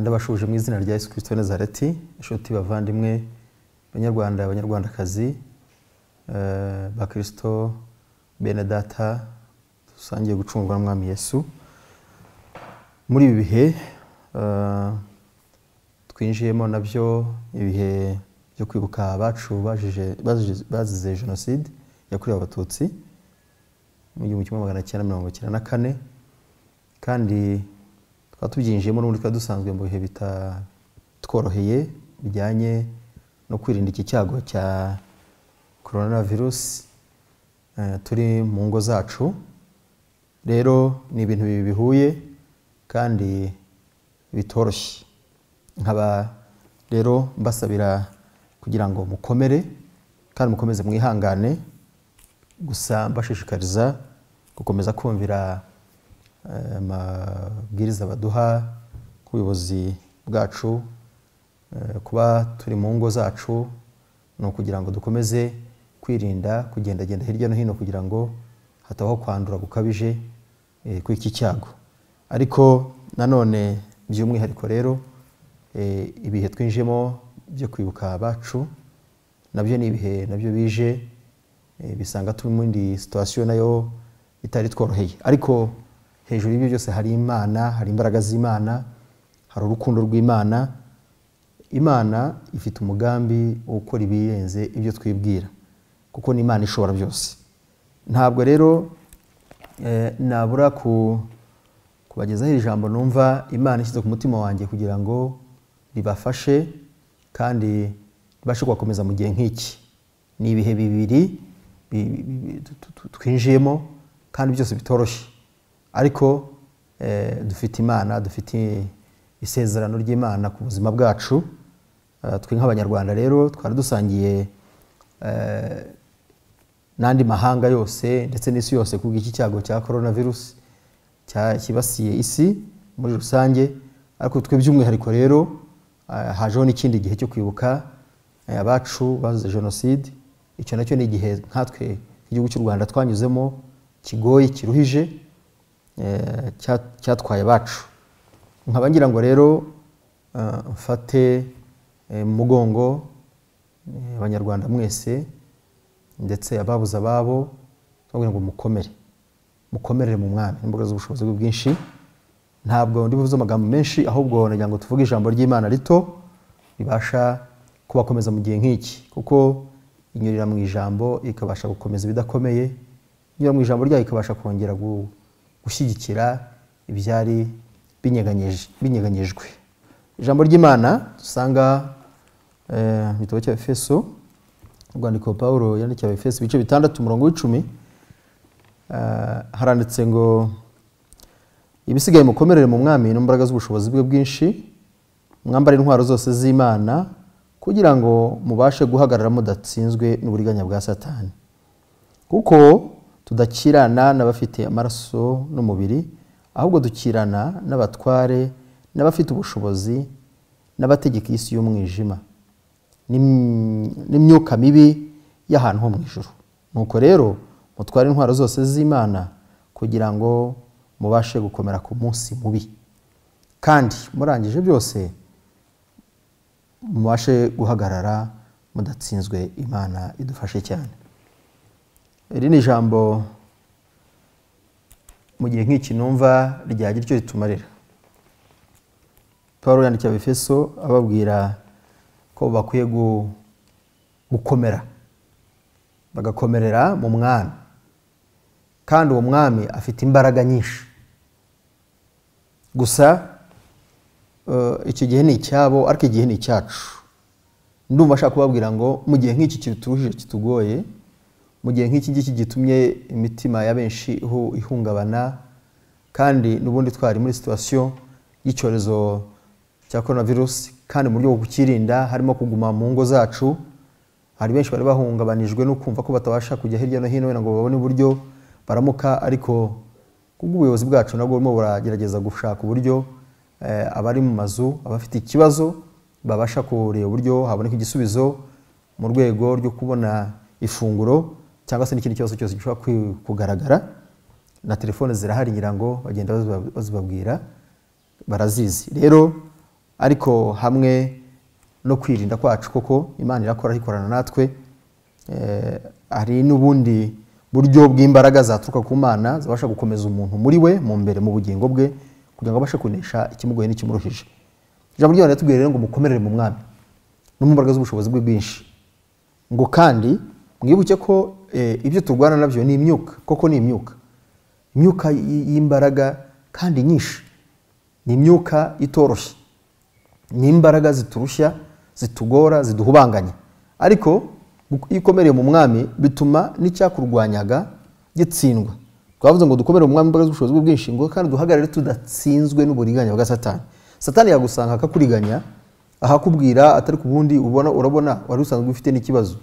ndabashuje mu izina rya Yesu Kristo Nazareti, inshuti bavandimwe banyarwanda abanyarwandakazi ba Kristo bene data dusangiye gucungwa n'Umwami Yesu. Muri ibi bihe twinjiyemo nabyo ibihe byo kwibuka abacu bazize jenoside yakorewe Abatutsi mu 1994, kandi twatubyinjiyemo n'ubundi twadusanzwe mu bihe bitatworoheye bijyanye no kwirinda iki cyago cya coronavirus turi mu ngo zacu. Rero ni ibintu bihuye kandi bitoroshye. Nkaba rero mbasabira kugira ngo mukomere kandi mukomeze mwihangane, gusa mbashishikariza gukomeza kumvira amabwiriza baduha ku buyobozi bwacu. Kuba turi mu ngo zacu no kugira ngo dukomeze kwirinda kugendagenda hirya no hino kugira ngo hatabaho kwandura gukabije ku iki cyago. Ariko nanone by'umwihariko rero ibihe twinjemo byo kwibuka abacu nabyo ni ibihe nabyo bije bisanga turi mu indi situation nayo itari tworoheye. Ariko hejuru y'ibyo byose hari Imana, hari imbaraga z'Imana, hari urukundo rw'Imana. Imana ifite umugambi wo gukora ibirenze ibyo twibwira, kuko ni Imana ishobora byose. Ntabwo rero nabura kubagezaho ijambo numva Imana ishyize ku mutima wanjye kugira ngo ribafashe kandi ribashe gukomeza mu gihe nk'iki. Ni ibihe bibiri twinjiyemo kandi byose bitoroshye, ariko dufite Imana, dufite isezerano ry'Imana ku buzima bwacu. Twe nk'abanyarwanda rero twari dusangiye n'andi mahanga yose ndetse n'isi yose kubwo iki cyago cya coronavirus cyibasiye isi muri rusange. Ariko twe by'umwihariko rero hajeho n'ikindi gihe cyo kwibuka abacu bazize jenoside. Icyo nacyo ni igihe nkatwe igihugu cy'u Rwanda twanyuzemo kigoye, kiruhije, cyatwaye abacu. Nkaba ngira ngo rero mfate mugongo abanyarwanda mwese ndetse ababuze ababo, tubabwira ngo mukomerere mu Mwami imbaraga z'ubushobozi bwinshi. Ntabwo ndi buvuze amagambo menshi, ahubwo nagira ngo tuvuge ijambo ry'Imana rito ribasha kubakomeza mu gihe nk'iki, kuko inyurira mu ijambo ikabasha gukomeza ibidakomeye, inyura mu ijambo ryayo ikabasha kongera gushyigikira ibyari binyeganyejwe. Ijambo ry'Imana dusanga mu gitabo cya Efeso, urwandiko Pawulo yandikiye Efeso ibice 6:10, haranditse ngo ibisigaye mukomerere mu Mwami n'imbaraga z'ubushobozi bwe bwinshi, mwambare intwaro zose z'Imana kugira ngo mubashe guhagarara mudatsinzwe n'uburiganya bwa Satani. Kuko tudakirana n'abafite amaraso n'umubiri, ahubwo dukirana n'abatware n'abafite ubushobozi n'abategeka isi y'umwijima n'imyuka mibi y'ahantu ho mu ijuru. Nuko rero mutware intwaro zose z'Imana kugira ngo mubashe gukomera ku munsi mubi, kandi murangije byose mubashe guhagarara mudatsinzwe. Imana idufashe cyane. Iri ni ijambo mu gihe nk'iki numva ryagira icyo ritumarira. Pawulo yandikiye Abefeso ababwira ko bakwiye gukomera, bagakomerera mu Mwami, kandi uwo Mwami afite imbaraga nyinshi. Gusa icyo gihe ni icyabo, ariko igihe ni icyacu. Ndumva ashaka kubabwira ngo mu gihe nk'iki kituruhije, kitugoye, mu gihe nk'iki ngiki gitumye imitima ya benshi ihungabana, kandi n'ubundi twari muri situation y'icyorezo cya coronavirus, kandi mu buryo bwo kukirinda harimo kuguma mu ngo zacu. Hari benshi bari bahungabanijwe no kumva ko batabasha kujya hirya no hino ngo babone uburyo baramuka, ariko kubw'ubuyobozi bwacu nabwo burimo buragerageza gushaka uburyo abari mu mazu abafite ikibazo babasha kureba uburyo haboneka igisubizo mu rwego ryo kubona ifunguro cyangwa se n'ikindi kibazo cyose gishobora kugaragara. Na telefone zirahari ngira ngo bagenda bazibabwira, barazizi. Rero ariko hamwe no kwirinda kwacu koko Imana irakora ikorana natwe hari n'ubundi buryo bw'imbaraga zaturuka ku Mana zabasha gukomeza umuntu muri we mu mbere mu bugingo bwe kugira ngo abashe kunesha ikimugoye n'ikimuruhije. Ijambo ry'Imana ritubwira rero ngo mukomerere mu mwami no mu mbaraga z'ubushobozi bwe bwinshi, ngo kandi mwibuke ko ibyo turwana nabyo ni imyuka, koko ni imyuka y'imbaraga kandi nyinshi, ni imyuka itoroshye, ni imbaraga ziturushya, zitugora, ziduhubanganya, ariko iyo ukomereye mu mwami bituma n'icyakurwanyaga gitsindwa. Twavuze ngo dukomere mu mwami imbaraga z'ubushobozi bwe bwinshi, ngo kandi duhagarare tudatsinzwe n'uburiganya bwa Satani. Satani yagusanga akakuriganya, ahakubwira atari ku bundi urabona wari usanzwe ufite n'ikibazo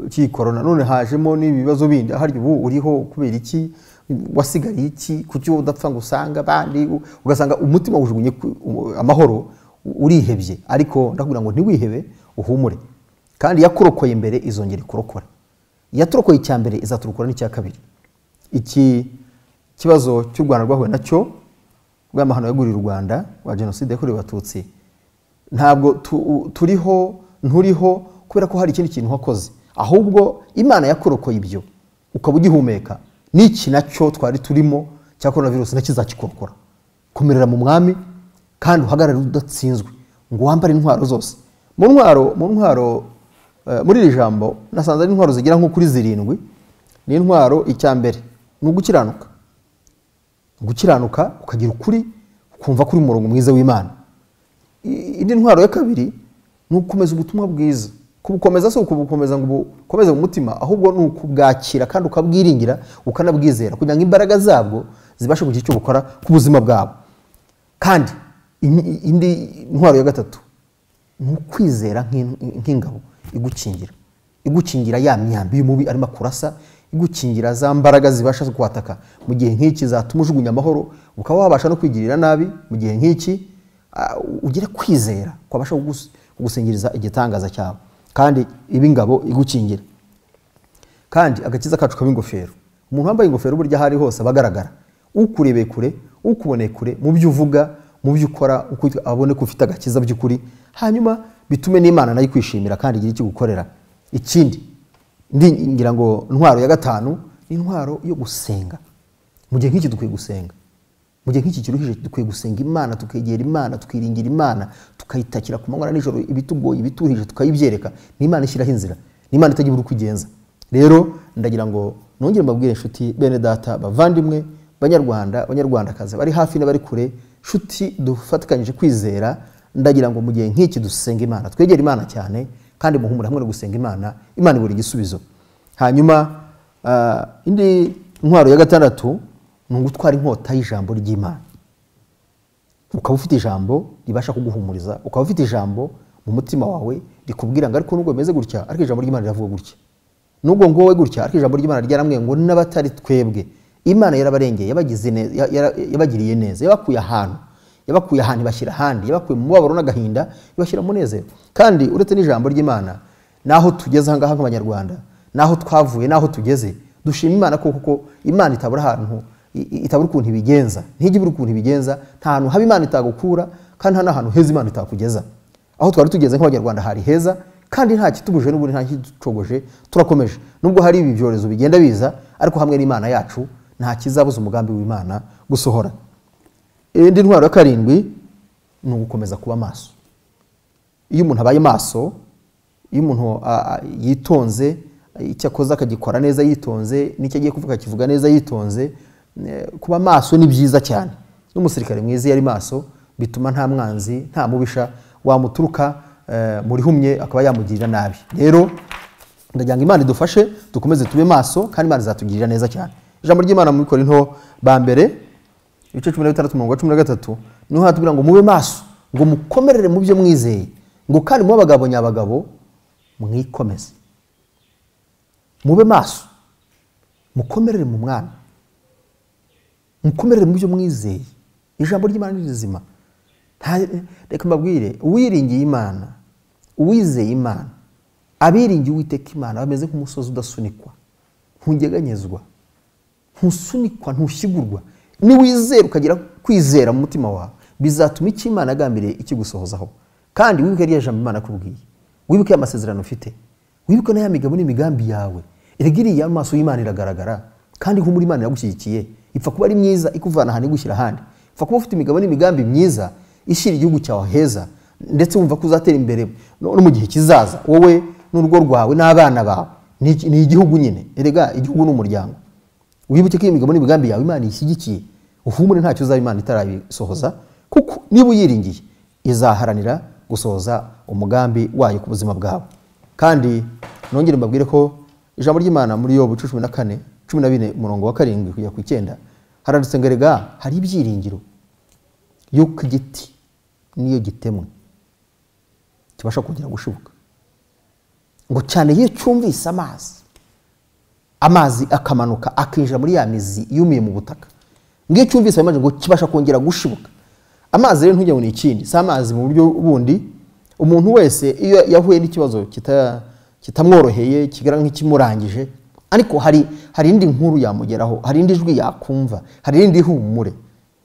cy'ikorona, none hajemo n'ibibazo bindi, ahari ubu uriho kubera iki, wasigaye iki, kucyo udapfa ngo usanga bandi, ugasanga umutima wujugunye amahoro, urihebye. Ariko ndakubwira ngo ntiwihebe, uhumure, kandi yakurokoye imbere izongera kurokora. Yaturokoye icya mbere izaturokora n'icya kabiri. Iki kibazo cy'u Rwanda rwahuye nacyo rw'amahano yaguriye u Rwanda wa genocide yakorewe Abatutsi, ntabwo nturiho kubera ko hari ikindi kintu wakoze, ahubwo Imana yakurokoye ibyo ukaba ugihumeka. N'iki nacyo twari turimo cya coronavirus nakizakikorokora. Komerera mu mwami kandi uhagarare udatsinzwe, ngo wambare intwaro zose. Mu ntwaro muri iri jambo nasanze ari intwaro zigira nko kuri 7. Ni intwaro icya mbere ni ugukiranuka, ukagira ukuri, ukumva kuri murongo mwiza w'Imana. Indi ntwaro ya kabiri ni ukomeza ubutumwa bwiza, kubukomeza so kubukomeza ngo ukomeze mu mutima, ahubwo ni ukubwakira kandi ukabwiringira ukanabwizera kugira ngo imbaraga zabwo zibashe kugira icyo bukora ku buzima bwabo. Kandi indi ntwaro ya gatatu ni ukwizera nk'ingabo igukingira ya myambi y'umubi arimo kurasa, igukingira za mbaraga zibasha kwataka mu gihe nk'iki, zatuma ujugunya amahoro, ukaba wabasha no kwigirira nabi mu gihe nk'iki. Ugire kwizera kwabasha kugusengeriza igitangaza cyawe, kandi ibi ngabo igukingira. Kandi agakiza kacu kaba ingofero. Umuntu wambaye ingofero burya hari hose abagaragara, ukurebeye kure, ukuboneye kure, mu byo uvuga, mu byo ukora, abone ko ufite agakiza by'ukuri, hanyuma bitume n'Imana nayo kwishimira kandi igira icyo gukorera. Ikindi ngira ngo ntwaro ya gatanu ni intwaro yo gusenga. Mu gihe nk'iki dukwiye gusenga, mu gihe nk'iki kiruhije dukwiye gusenga Imana, tukegera Imana, tukiringira Imana, tukayitakira ku manywa na nijoro, ibitugoye ibituhije tukayibyereka. Ni Imana ishyiraho inzira, ni Imana itagira uko igenza. Rero ndagira ngo nongere mbabwire inshuti bene data, bavandimwe, banyarwandakazi bari hafi n'abari kure, inshuti dufatikanyije kwizera, ndagira ngo mu gihe nk'iki dusenga Imana, twegere Imana cyane, kandi muhumure hamwe no gusenga Imana ibura igisubizo. Hanyuma indi ntwaro ya gatandatu ni ugutwara inkota y'ijambo ry'Imana. Ukaba ufite ijambo ribasha kuguhumuriza, ukaba ufite ijambo mu mutima wawe rikubwira ngo ariko nubwo bimeze gutya, ariko ijambo ry'Imana riravuga gutya, nubwo ngowe gutya, ariko ijambo ry'Imana ryaramwe ngo n'abatari twebwe Imana yarabarengeye, yabagiriye neza, yabakuye ahantu ibashyira ahandi, yabakuye mu mubabaro n'agahinda ibashyira mu munezero. Kandi uretse n'ijambo ry'Imana, naho tugeze ahangaha nk'Abanyarwanda, naho twavuye, naho tugeze, dushima Imana kuko Imana itabura ahantu, itabura ukuntu ibigenza, ntijya ukuntu ibigenza, nta hantu haba Imana itagukura, kandi nta n'ahantu heza Imana itakugeza. Aho twari tugeze nk'Abanyarwanda hari heza, kandi nta kitubuje n'ubundi nta kitucogoje, turakomeje. Nubwo hari ibi byorezo bigenda biza, ariko hamwe n'Imana yacu nta kizabuza umugambi w'Imana gusohora. Indi ntwaro ya karindwi ni ugukomeza kuba maso. Iyo umuntu abaye maso, iyo umuntu yitonze, icyo akoze akagikora neza yitonze, n'icyo agiye kuvuga akivuga neza yitonze, kuba maso ni byiza cyane. N'umusirikare mwiza yari maso, bituma nta mwanzi, nta mubisha wamuturuka muri humye akaba yamugirira nabi. Rero ndagira ngo Imana idufashe dukomeze tube maso, kandi Imana izatugirira neza cyane. Ijambo ry'Imana muri Korinto ba mbere ibice 16:13 niho hatubwira ngo mube maso, ngo mukomerere mu byo mwizeye, ngo kandi mu bagabo nyabagabo mwikomeze. Mube maso, mukomerere mu mwami, mukomerere mu byo mwizeye. Ijambo ry'Imana ni rizima. Reka mbabwire, uwiringiye Imana, uwizeye Imana, abiringiye Uwiteka Imana bameze nk'umusozi udasunikwa, ntugeganyezwa, ntusunikwa, ntushyigurwa. Ni wizera ukagira kwizera mu mutima wawe, bizatuma icyo Imana yagambiriye ikigusohozaho. Kandi wibuke rya jambo Imana yakubwiye, wibuke amasezerano ufite, wibuke n'aya migabo n'imigambi yawe. Iriya amaso y'Imana iragaragara, kandi humura Imana yagushyigikiye. Ipfa kuba ari myiza ikuvana ahantu igushyira ahandi. Ipfa kuba ufite imigabo n'imigambi myiza ishyira igihugu cyawe heza, ndetse wumva ko uzatera imbere no mu gihe kizaza, wowe n'urugo rwawe n'abana bawe. Ni igihugu nyine, erega igihugu n'umuryango. Wibuke ko imigabo n'imigambi yawe Imana ishyigikiye. Uhumure ntacyo uzaba Imana itarabisohoza, kuko niba uyiringiye izaharanira gusohoza umugambi wayo ku buzima bwawe. Kandi nongere mbabwire ko ijambo ry'Imana muri Yobu 14 umurongo wa 7 kujya ku 9 haranditse ngo erega hari ibyiringiro yuko igiti niyo gitemwe kibasha kongera gushibuka, ngo cyane iyo cyumvise amazi akamanuka akinjira muri ya mizi yumiye mu butaka, ngiyo cyumvise amazi ngo kibasha kongera gushibuka. Amazi rero ntujya ngo ni ikindi, si amazi mu buryo bundi. Umuntu wese iyo yahuye n'ikibazo kitamworoheye kigaragara nk'ikimurangije, ariko hari indi nkuru yamugeraho, hari indi jwi yakumva, hari indi humure.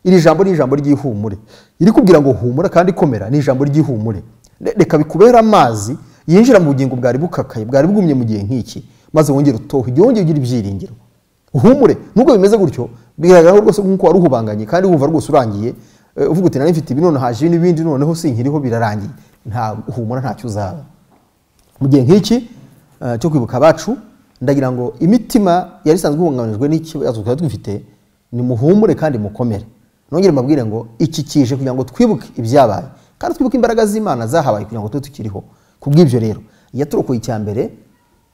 Iri jambo ni ijambo ry'ihumure, iri kubwira ngo humura kandi komera. Ni ijambo ry'ihumure. Reka bikubera amazi yinjira mu bugingo bwari bukakaye, bwari bwumye mu gihe nk'iki, maze wongere utohe, wongere ugira ibyiringiro. Uhumure. Nubwo bimeze gutyo, bigaragara rwose nk'uko wari uhubanganye kandi wumva rwose urangiye, uvuga uti nari mfite ibi none haje n'ibindi noneho sinkiriho birarangiye. Nta uhumura ntacyo uzaba. Mu gihe nk'iki cyo kwibuka abacu, ndagira ngo imitima yari isanzwe ihungabanijwe n'ikibazo twari dufite, ni muhumure kandi mukomere. Nongere mbabwire ngo iki kije kugira ngo twibuke ibyabaye, kandi twibuke imbaraga z'Imana zahabaye kugira ngo tukiriho. Kubw'ibyo rero yaturokoye icyambere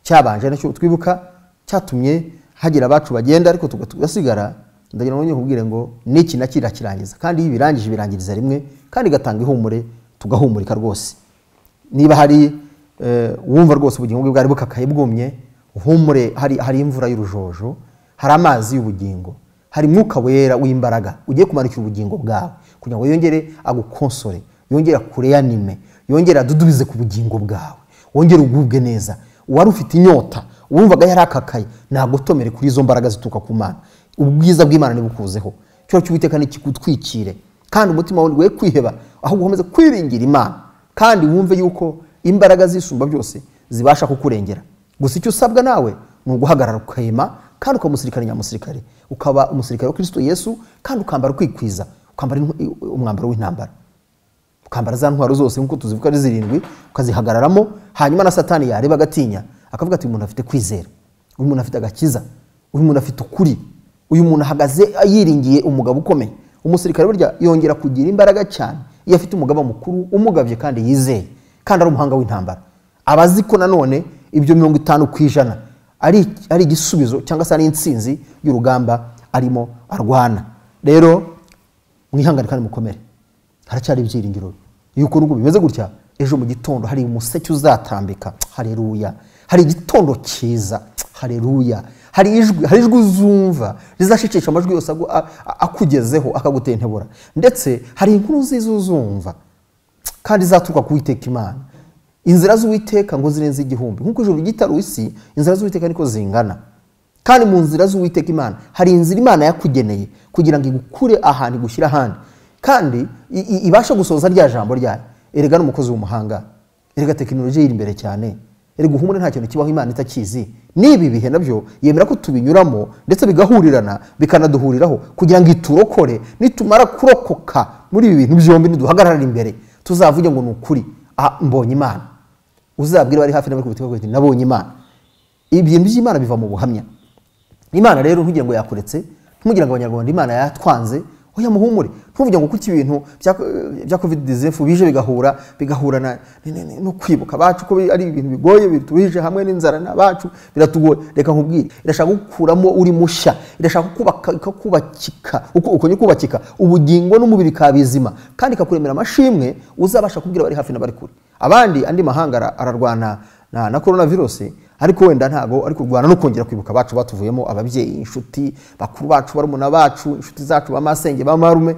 cyabanje nacyo twibuka, cyatumye hagira abacu bagenda ariko tugasigara. Ndagira ngo nkubwire ngo niki nakira kirangiza, kandi ibirangije birangiriza rimwe, kandi gatanga ihumure, tugahumurika rwose. Niba hari wumva rwose ubugingo bwari bukakaye bwumye, uhumure. Hari imvura y'urujojo, hari amazi y'ubugingo, hari mwuka wera w'imbaraga ugiye kumanikira ubugingo bwawe kugira ngo yongere agukonsore, yongere akureanime, yongere adudubize ku bugingo bwawe, wongere ugubwe neza. Wari ufite inyota, wumvaga yarakakaye, nagotomere kuri izo mbaraga zituka ku Mana. Ubwiza bw'Imana nibukuzeho, cyo cy'Uwiteka nikigutwikire, kandi umutima wawe we kwiheba, aho gukomeza kwiringira Imana, kandi wumve yuko imbaraga zisumba byose zibasha kukurengera. Gusa icyo usabwa nawe ni uguhagarara ukayema, kandi ukamusirikana nyamusirikare, ukaba umusirikare wa Kristo Yesu, kandi ukambara kwikwiza, ukambara umwambaro w'intambara, ukambara za ntwaro zose nkuko tuzivuga ari 7, ukazihagararamo. Hanyuma na Satani yareba agatinya, akavuga ati uyu muntu afite kwizera, uyu muntu afite agakiza, uyu muntu afite ukuri, uyu muntu ahagaze yiringiye umugabo ukomeye. Umusirikare burya yongera kugira imbaraga cyane iyo afite umugabo mukuru umugabye kandi yizeye, kandi ari umuhanga w'intambara. Abazi ko nanone ibyo 50% ari igisubizo cyangwa se ari intsinzi y'urugamba arimo arwana. Rero mwihangane kandi mukomere, haracyari ibyiringiro yuko nubwo bimeze gutya, ejo mu gitondo hari umuseke uzatambika. Haleluya. Hari igitondo cyiza. Haleluya. Hari ijwi uzumva rizashikisha amajwi yose akugezeho akagutentebura, ndetse hari inkuru zizuzumva kandi zaturuka ku Uwiteka Imana. Inzira z'Uwiteka ngo zirenze igihumbi, nkuko ijuru gitaru isi, inzira z'Uwiteka niko zingana. Kandi mu nzira z'Uwiteka Imana hari inzira Imana yakugeneye kugira ngo igukure ahantu igushyira ahandi, kandi ibasha gusoza rya jambo ryayo. Erega n'umukozi w'umuhanga, erega tekinoloji iri imbere cyane, erega uhumure nta kintu kibaho Imana itakizi. Nibi bihe nabyo yemera ko tubinyuramo, ndetse bigahurirana bikanaduhuriraho kugira ngo iturokore. Nitumara kurokoka muri ibi bintu byombi, niduhagarara imbere, tuzavuge ngo nukuri mbonye Imana. Uzabwira bari hafi n'abari kubitika ko nabonye Imana. Ibintu by'Imana biva mu buhamya. Imana rero ntugire ngo yakuretse, ntumugira ngo abanyarwanda Imana yatwanze. Oya muhumure, ntuvuge ngo kuki ibintu bya COVID-19 bije bigahura no kwibuka bacu ko ari ibintu bigoye, bitubije hamwe n'inzara n'abacu biratugoye. Reka nkubwire, irashaka gukuramo uri mushya, irashaka kubakika ukonye kubakika ubugingo n'umubiri kabizima, kandi kakuremera amashimwe uzabasha kubwira bari hafi n'abari kure. Abandi andi mahanga ararwana na coronavirus, ariko wenda ntago ari kurwana no kongera kwibuka bacu batuvuyemo, ababyeyi, inshuti, bakuru bacu, barumuna bacu, inshuti zacu, bamasenge, bamarume.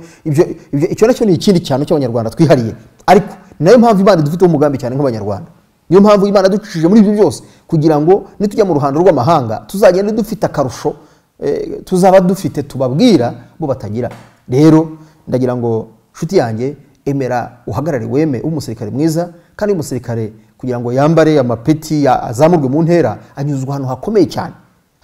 Icyo nacyo ni ikindi cyane cy'abanyarwanda twihariye, ariko nayo mpamvu Imana dufite umugambi cyane nk'abanyarwanda. Niyo mpamvu Imana ducishije muri ibyo byose kugira ngo nitujya mu ruhando rw'amahanga tuzagende dufite akarusho, tuzaba dufite tubabwira bo batagira. Rero ndagira ngo nshuti yanjye emera uhagarare weme umusirikare mwiza kandi umusirikare kugira ngo yambare amapeti azamurwe mu ntera anyuzwa ahantu hakomeye cyane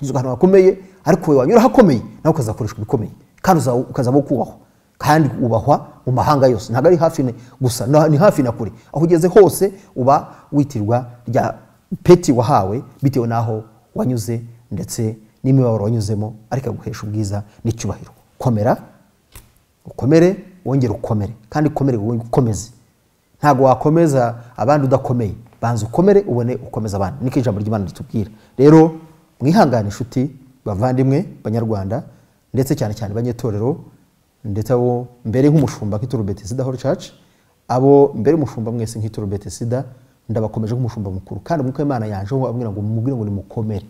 anyuzwa ahantu hakomeye ariko wewe wanyura hakomeye nawe ukazakoreshwa bikomeye kandi ukazaba kubahwa kandi ubahwa mu mahanga yose ntago ari hafi gusa ni hafi na kure aho ugeze hose uba witirwa rya peti wahawe bitewe naho wanyuze ndetse n'imibabaro wanyuzemo ariko guhesha ubwiza n'icyubahiro. Komera ukomere wongere ukomere kandi ukomere ukomeze ntago wakomeza abandi udakomeye banza ukomere ubone ukomeza abandi niko ijambo ry'Imana ritubwira. Rero mwihangane inshuti bavandimwe banyarwanda ndetse cyane cyane banyetorero ndetse abo mbere nk'umushumba nk'itoro Bethesda Holy Church abo mbere umushumba mwese nk'itoro Bethesda ndabakomeje nk'umushumba mukuru kandi mwuka Imana yanje abwira ngo mumubwire ngo ni mukomere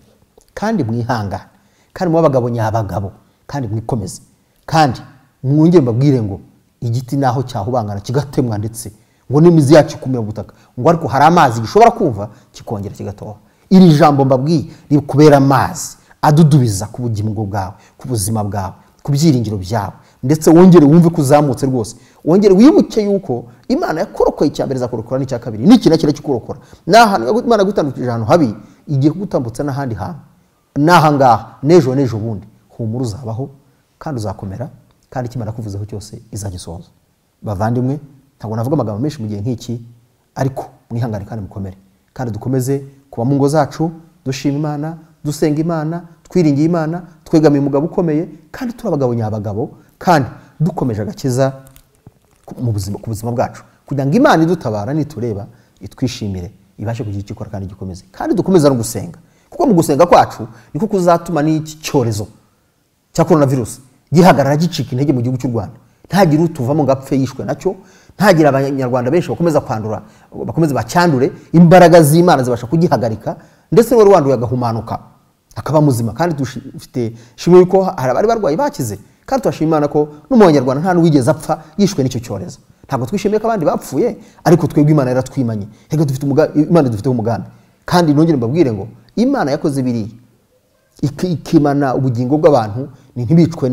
kandi mwihangane kandi mwabagabo nyabagabo kandi mwikomeze kandi mwongere mbabwire ngo igiti naho cyahubangana kigatemwa ndetse ngo n'imizi yacu kumira butaka ngo ariko hari amazi gishobora kumva kikongera kigatoha. Iri jambo mbabwiye rikubera amazi adudubiza ku bugingo bwawe ku buzima bwawe ku byiringiro byawe ndetse wongere wumve kuzamutse rwose wongere wibuke yuko Imana yakorokoye icyambere zakorokora n'icya kabiri n'iki nakira kikorokora n'ahantu Imana gutandukije ahantu habi igiye kugutambutsa n'ahandi hantu n'ahangaha nejo bundi humura uzabaho kandi uzakomera kandi Imana kuvuzeho cyose izagisoza. Bavandimwe ntabwo navuga amagambo menshi mu gihe nk'iki ariko mwihangane kandi mukomere kandi dukomeze kuba mu ngo zacu dushima Imana dusenga Imana twiringiye Imana twegamiye umugabo ukomeye kandi turabagabo nyabagabo kandi dukomeje agakiza mu buzima ku buzima bwacu kugira ngo Imana idutabara nitureba itwishimire ibashe kugira icyo ikora kandi gikomeze kandi dukomeza no gusenga kuko mu gusenga kwacu niko kuzatuma n'iki cyorezo cya coronavirus gihagarara gicika intege mu gihugu cy'u Rwanda ntagira utuvamo ngapfe yishwe nacyo ntagira abanyarwanda benshi bakomeza kwandura bakomeze bacyandure imbaraga z'Imana zibasha kugihagarika ndetse wari wanduye agahumanuka akaba muzima kandi dufite shimwe yuko hari abari barwaye bakize kandi twashima Imana ko n'umunyarwanda nta n'uwigeze apfa yishwe n'icyo cyorezo. Ntabwo twishimiye ko abandi bapfuye ariko twebwe Imana yaratwimanye hega dufite Imana dufite umugambi kandi nongere mbabwire ngo Imana yakoze biri ikimana ubugingo bw'abantu ntibicwe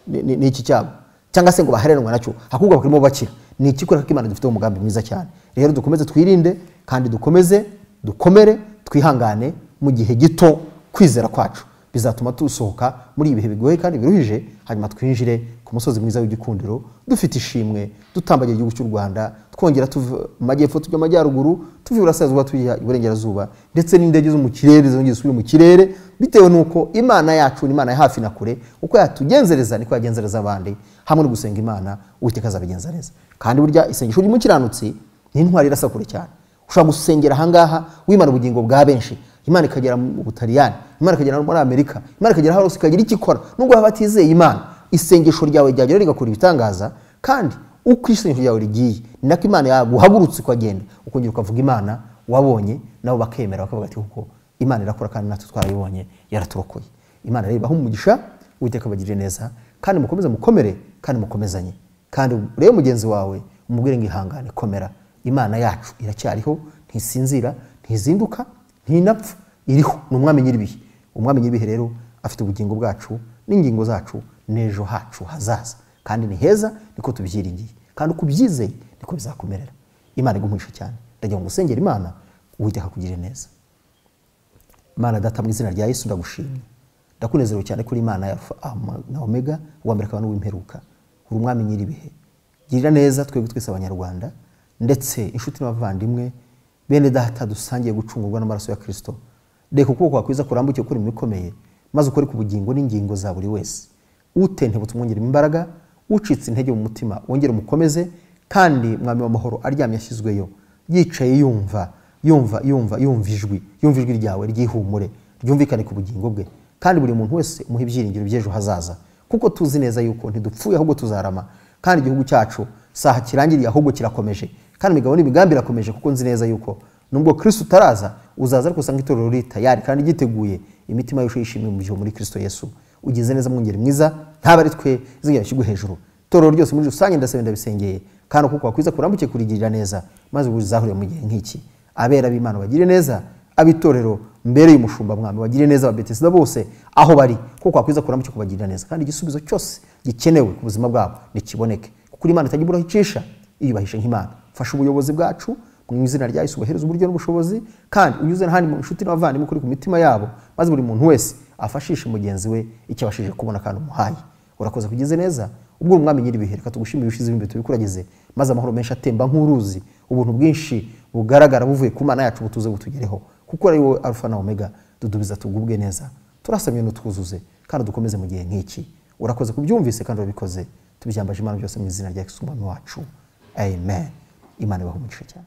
n'iki cyago cyangwa se ngo baherenwe nacyo ahubwo bakirimo bakira ni ikikora ko Imana dufite umugambi mwiza cyane. Rero dukomeze twirinde kandi dukomeze dukomere twihangane mu gihe gito kwizera kwacu bizatuma tusohoka muri ibihe bigoye kandi biruhije hanyuma twinjire ku musozi mwiza w'igikundiro dufite ishimwe dutambagira igihugu cy'u Rwanda twongera tuva majyepfo tujya majyaruguru tuva iburasirazuba tujya iburengerazuba ndetse n'indege zo mu kirere zongera zisubire mu kirere bitewe nuko Imana yacu ni Imana ya hafi na kure uko yatugenzereza niko yagenzereza abandi hamwe no gusenga Imana Uwiteka azabigenzereza. Kandi burya isengesho ry'umukiranutsi ni intwari irasakure cyane ushobora gusengera ahangaha w'Imana ubugingo bwa benshi Imana ikagera mu Butaliyani Imana ikagera muri Amerika Imana ikagera hose ikagira ikikora nubwo batizeye Imana isengesho ryawe ryagera rigakora ibitangaza kandi uko isengesho ryawe rigiye nako Imana yaguhagurutse ukagenda ukongera ukavuga Imana wabonye nabo bakemera bakavuga ati kuko Imana irakora kandi natwe twarayibonye yaraturokoye. Imana rero ibaha umugisha Uwiteka bagirire neza kandi mukomeze mukomere kandi mukomezanye kandi rero mugenzi wawe umubwire ngo ihangane komera Imana yacu iracyariho ntisinzira ntizinduka ntinapfa iriho n'umwami nyiribihe. Umwami nyiribihe rero afite ubugingo bwacu n'ingingo zacu nejo hacu hazaza kandi ni heza niko tubyiringiye kandi uko byizeye niko bizakomerera. Imana igumuhisha cyane ndagira ngo usengere Imana Uwiteka kugirire neza. Imana data mu izina rya Yesu ndagushimye ndakunezerewe cyane kuri Imana ya na Omega uwambere n'uwimperuka uri umwami nyiribihe girira neza twebwe twese abanyarwanda ndetse inshuti n'abavandimwe bene data dusangiye gucungurwa n'amaraso ya Kristo reka ukuboko kwiza kurambuke kuri mikomeye maze ukore ku bugingo n'ingingo za buri wese utentebutse umwongera imbaraga ucitse intege mu mutima wongere umukomeze kandi mwami w'amahoro aryamye ashyizweyo yicaye yumva ijwi ryawe ryihumure ryumvikane ku bugingo bwe kandi buri muntu wese umuha ibyiringiro by'ejo hazaza kuko tuzi neza yuko ntidupfuye ahubwo tuzarama kandi igihugu cyacu saha kirangiriye ahubwo kirakomeje kandi imigabo n'imigambi irakomeje kuko nzi neza yuko nubwo Kristo utaraza uzaza ariko usanga itorero riri tayari kandi giteguye imitima yose yishimiye mu gihe muri Kristo Yesu ugize neza mwongere mwiza ntaba ari twe zingera kigwe hejuru itorero ryose muri rusange ndasaba ndabisengeye kandi kuko wakwiza kurambuke kurigirira neza maze uzahure mu gihe nk'iki abera b'Imana bagire neza abitorero mbere y'umushumba mwami bagire neza ababetesida bose aho bari kuko wakwiza kurambuke kubagirira neza kandi igisubizo cyose gikenewe ku buzima bwabo nikiboneke kuko kuri Imana itagira urahicisha iyubahishe nk'Imana. Fasha ubuyobozi bwacu mu izina rya Yesu, ubahereza uburyo n'ubushobozi, kandi unyuze n'ahandi mu nshuti n'abavandimwe kuri ku mitima yabo, maze buri muntu wese afashishe mugenzi we icyo abashije kubona kandi umuhaye. Urakoze kugize neza, ubwo umwami nyiribihe, reka tugushimire ibishize imbere tubikuragize, maze amahoro menshi atemba nk'uruzi, ubuntu bwinshi bugaragara buvuye ku Mana yacu butuze butugereho, kuko ari wowe Alpha na Omega. Dudubiza tugubwe neza, turasamye n'utwuzuze, kandi dukomeze mu gihe nk'iki. Urakoze kubyumvise kandi urabikoze, tubyambaje Imana byose mu izina rya Yesu umwami wacu, amen. Imana ibahe umugisha cyane.